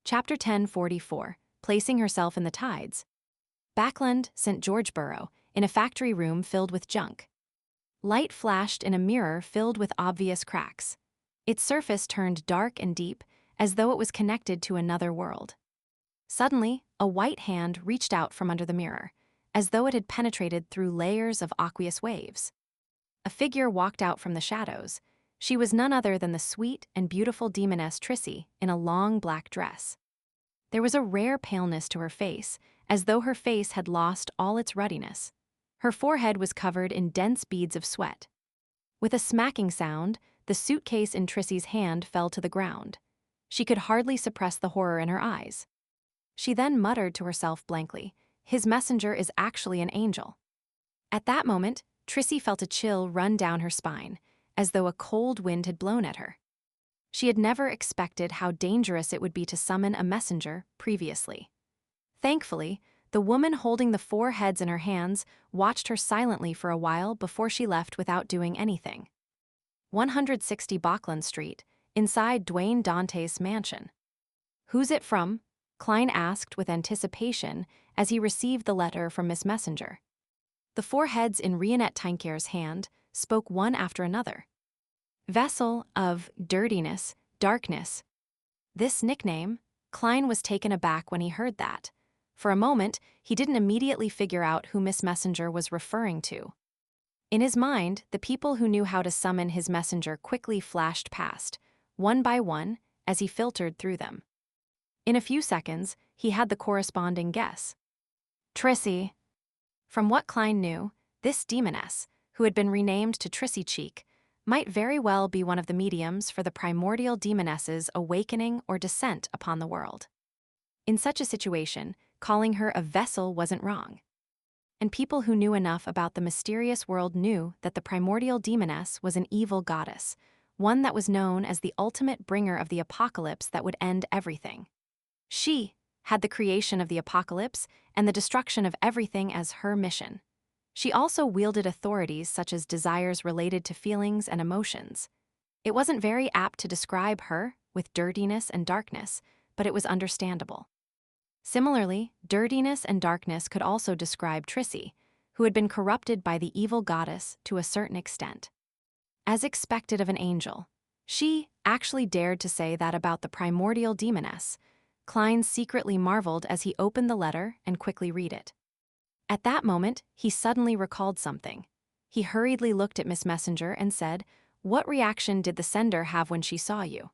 Chapter 1044, Placing Herself in the Tides. Backland, St. George Borough, in a factory room filled with junk. Light flashed in a mirror filled with obvious cracks. Its surface turned dark and deep, as though it was connected to another world. Suddenly, a white hand reached out from under the mirror, as though it had penetrated through layers of aqueous waves. A figure walked out from the shadows. She was none other than the sweet and beautiful demoness Trissy in a long black dress. There was a rare paleness to her face, as though her face had lost all its ruddiness. Her forehead was covered in dense beads of sweat. With a smacking sound, the suitcase in Trissy's hand fell to the ground. She could hardly suppress the horror in her eyes. She then muttered to herself blankly, "His messenger is actually an angel." At that moment, Trissy felt a chill run down her spine, as though a cold wind had blown at her. She had never expected how dangerous it would be to summon a messenger previously. Thankfully, the woman holding the 4 heads in her hands watched her silently for a while before she left without doing anything. 160 Backland Street, inside Dwayne Dante's mansion. "Who's it from?" Klein asked with anticipation as he received the letter from Miss Messenger. The 4 heads in Rionette Tinker's hand spoke one after another. "Vessel of dirtiness, darkness." This nickname, Klein was taken aback when he heard that. For a moment, he didn't immediately figure out who Miss Messenger was referring to. In his mind, the people who knew how to summon his messenger quickly flashed past, one by one, as he filtered through them. In a few seconds, he had the corresponding guess. Trissy. From what Klein knew, this demoness, who had been renamed to Trissy Cheek, might very well be one of the mediums for the primordial demoness's awakening or descent upon the world. In such a situation, calling her a vessel wasn't wrong. And people who knew enough about the mysterious world knew that the primordial demoness was an evil goddess, one that was known as the ultimate bringer of the apocalypse that would end everything. She had the creation of the apocalypse and the destruction of everything as her mission. She also wielded authorities such as desires related to feelings and emotions. It wasn't very apt to describe her with dirtiness and darkness, but it was understandable. Similarly, dirtiness and darkness could also describe Trissy, who had been corrupted by the evil goddess to a certain extent. As expected of an angel, she actually dared to say that about the primordial demoness. Klein secretly marveled as he opened the letter and quickly read it. At that moment, he suddenly recalled something. He hurriedly looked at Miss Messenger and said, "What reaction did the sender have when she saw you?"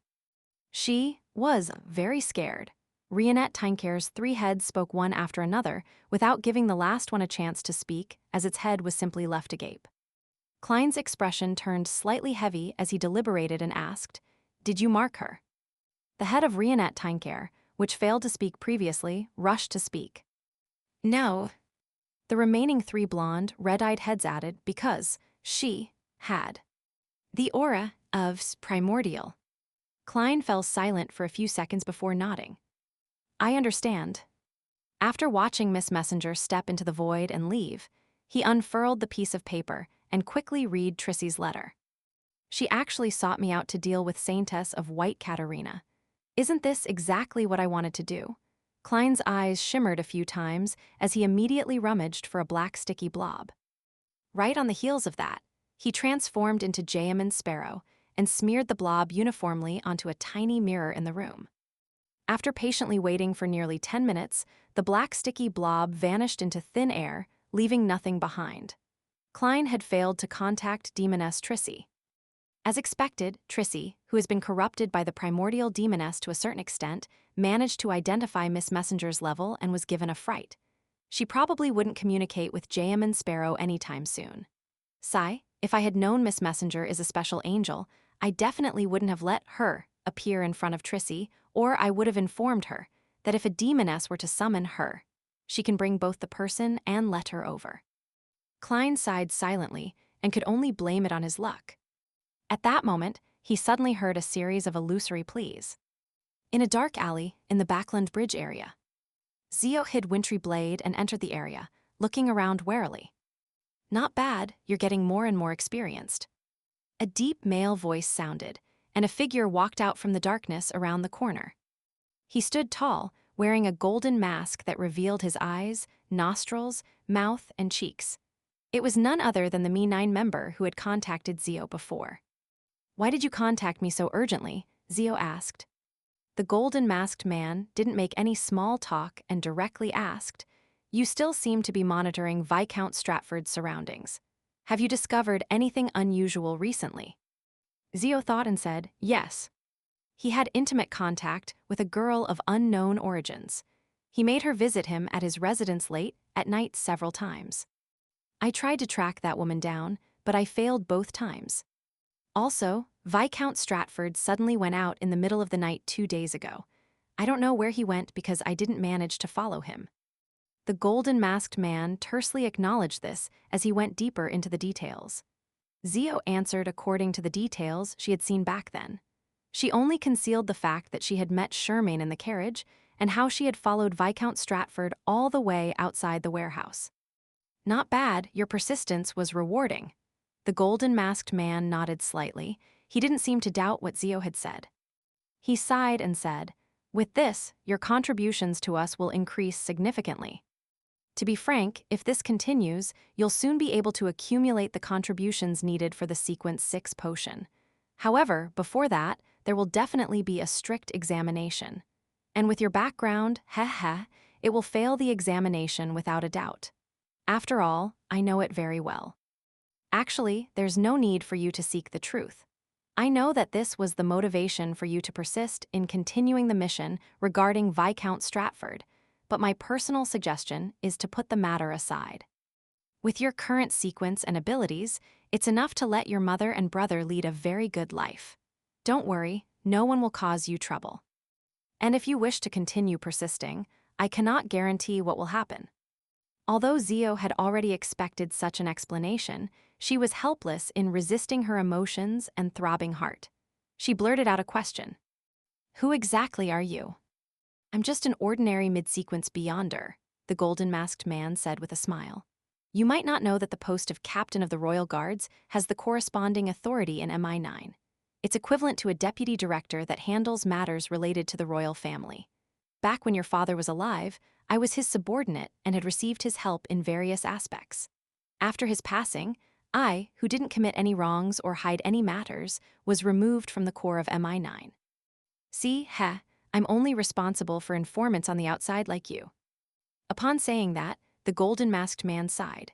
"She was very scared." Rionette Tinker's 3 heads spoke one after another, without giving the last one a chance to speak, as its head was simply left agape. Klein's expression turned slightly heavy as he deliberated and asked, "Did you mark her?" The head of Rionette Tinker, which failed to speak previously, rushed to speak. "No." The remaining 3 blonde, red-eyed heads added, because she had the aura of primordial. Klein fell silent for a few seconds before nodding. "I understand." After watching Miss Messenger step into the void and leave, he unfurled the piece of paper and quickly read Trissy's letter. "She actually sought me out to deal with Saintess of White Katarina. Isn't this exactly what I wanted to do?" Klein's eyes shimmered a few times as he immediately rummaged for a black sticky blob. Right on the heels of that, he transformed into Jayaman Sparrow and smeared the blob uniformly onto a tiny mirror in the room. After patiently waiting for nearly 10 minutes, the black sticky blob vanished into thin air, leaving nothing behind. Klein had failed to contact demoness Trissy. As expected, Trissy, who has been corrupted by the primordial demoness to a certain extent, managed to identify Miss Messenger's level and was given a fright. She probably wouldn't communicate with Jayaman Sparrow anytime soon. Sigh, if I had known Miss Messenger is a special angel, I definitely wouldn't have let her appear in front of Trissy, or I would have informed her that if a demoness were to summon her, she can bring both the person and let her over. Klein sighed silently and could only blame it on his luck. At that moment, he suddenly heard a series of illusory pleas. In a dark alley in the Backland Bridge area. Zio hid Wintry Blade and entered the area, looking around warily. "Not bad, you're getting more and more experienced." A deep male voice sounded, and a figure walked out from the darkness around the corner. He stood tall, wearing a golden mask that revealed his eyes, nostrils, mouth, and cheeks. It was none other than the Mi-9 member who had contacted Zio before. "Why did you contact me so urgently?" Zio asked. The golden masked man didn't make any small talk and directly asked, "You still seem to be monitoring Viscount Stratford's surroundings. Have you discovered anything unusual recently?" Zio thought and said, "Yes." He had intimate contact with a girl of unknown origins. He made her visit him at his residence late at night several times. "I tried to track that woman down, but I failed both times. Also, Viscount Stratford suddenly went out in the middle of the night 2 days ago. I don't know where he went because I didn't manage to follow him." The golden masked man tersely acknowledged this as he went deeper into the details. Zio answered according to the details she had seen back then. She only concealed the fact that she had met Shermaine in the carriage and how she had followed Viscount Stratford all the way outside the warehouse. "Not bad, your persistence was rewarding." The golden masked man nodded slightly. He didn't seem to doubt what Zio had said. He sighed and said, "With this, your contributions to us will increase significantly. To be frank, if this continues, you'll soon be able to accumulate the contributions needed for the Sequence 6 potion. However, before that, there will definitely be a strict examination. And with your background, it will fail the examination without a doubt. After all, I know it very well. Actually, there's no need for you to seek the truth. I know that this was the motivation for you to persist in continuing the mission regarding Viscount Stratford, but my personal suggestion is to put the matter aside. With your current sequence and abilities, it's enough to let your mother and brother lead a very good life. Don't worry, no one will cause you trouble. And if you wish to continue persisting, I cannot guarantee what will happen." Although Zio had already expected such an explanation, she was helpless in resisting her emotions and throbbing heart. She blurted out a question. "Who exactly are you?" "I'm just an ordinary mid-sequence beyonder," the golden masked man said with a smile. "You might not know that the post of Captain of the Royal Guards has the corresponding authority in MI9. It's equivalent to a deputy director that handles matters related to the royal family. Back when your father was alive, I was his subordinate and had received his help in various aspects. After his passing, I, who didn't commit any wrongs or hide any matters, was removed from the core of MI9. See, I'm only responsible for informants on the outside like you." Upon saying that, the golden masked man sighed.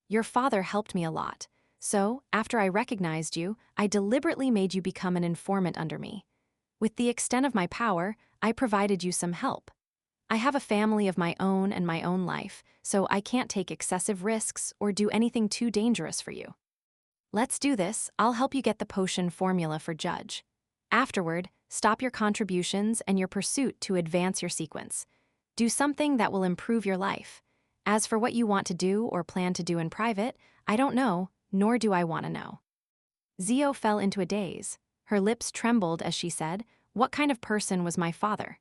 "Your father helped me a lot, so, after I recognized you, I deliberately made you become an informant under me. With the extent of my power, I provided you some help. I have a family of my own and my own life, so I can't take excessive risks or do anything too dangerous for you. Let's do this, I'll help you get the potion formula for Judge. Afterward, stop your contributions and your pursuit to advance your sequence. Do something that will improve your life. As for what you want to do or plan to do in private, I don't know, nor do I want to know." Zio fell into a daze. Her lips trembled as she said, "What kind of person was my father?"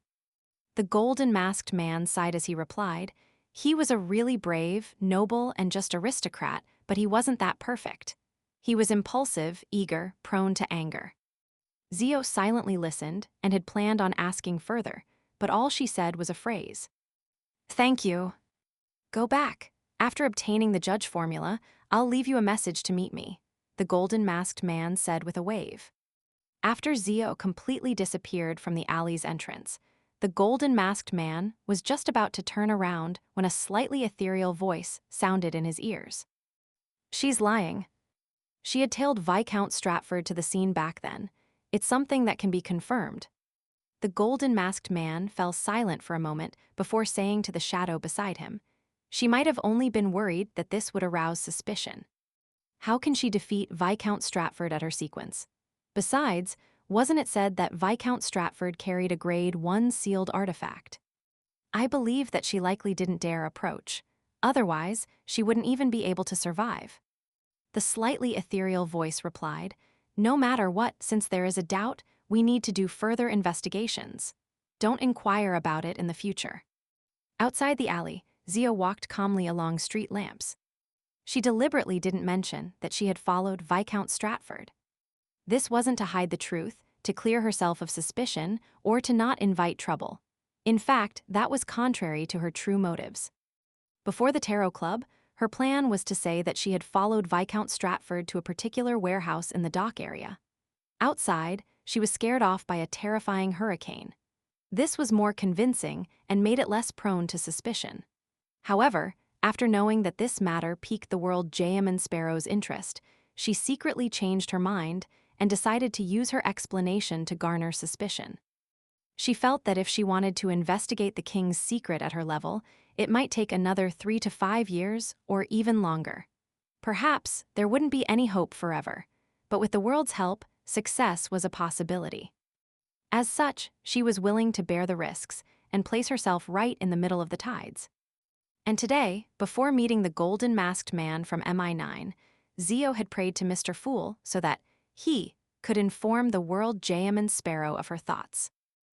The golden masked man sighed as he replied, "He was a really brave, noble, and just aristocrat, but he wasn't that perfect. He was impulsive, eager, prone to anger." Zio silently listened and had planned on asking further, but all she said was a phrase. "Thank you. Go back. After obtaining the Judge formula, I'll leave you a message to meet me," the golden masked man said with a wave. After Zio completely disappeared from the alley's entrance, the golden masked man was just about to turn around when a slightly ethereal voice sounded in his ears. "She's lying." She had tailed Viscount Stratford to the scene back then. It's something that can be confirmed. The golden masked man fell silent for a moment before saying to the shadow beside him, "She might have only been worried that this would arouse suspicion. How can she defeat Viscount Stratford at her sequence? Besides, wasn't it said that Viscount Stratford carried a Grade 1 sealed artifact? I believe that she likely didn't dare approach. Otherwise, she wouldn't even be able to survive." The slightly ethereal voice replied, "No matter what, since there is a doubt, we need to do further investigations. Don't inquire about it in the future." Outside the alley, Zio walked calmly along street lamps. She deliberately didn't mention that she had followed Viscount Stratford. This wasn't to hide the truth, to clear herself of suspicion, or to not invite trouble. In fact, that was contrary to her true motives. Before the Tarot Club, her plan was to say that she had followed Viscount Stratford to a particular warehouse in the dock area. Outside, she was scared off by a terrifying hurricane. This was more convincing and made it less prone to suspicion. However, after knowing that this matter piqued the world J.M. Sparrow's interest, she secretly changed her mind and decided to use her explanation to garner suspicion. She felt that if she wanted to investigate the king's secret at her level, it might take another 3 to 5 years or even longer. Perhaps there wouldn't be any hope forever, but with the world's help, success was a possibility. As such, she was willing to bear the risks and place herself right in the middle of the tides. And today, before meeting the golden masked man from MI9, Zio had prayed to Mr. Fool so that he could inform the world J.M. Sparrow of her thoughts.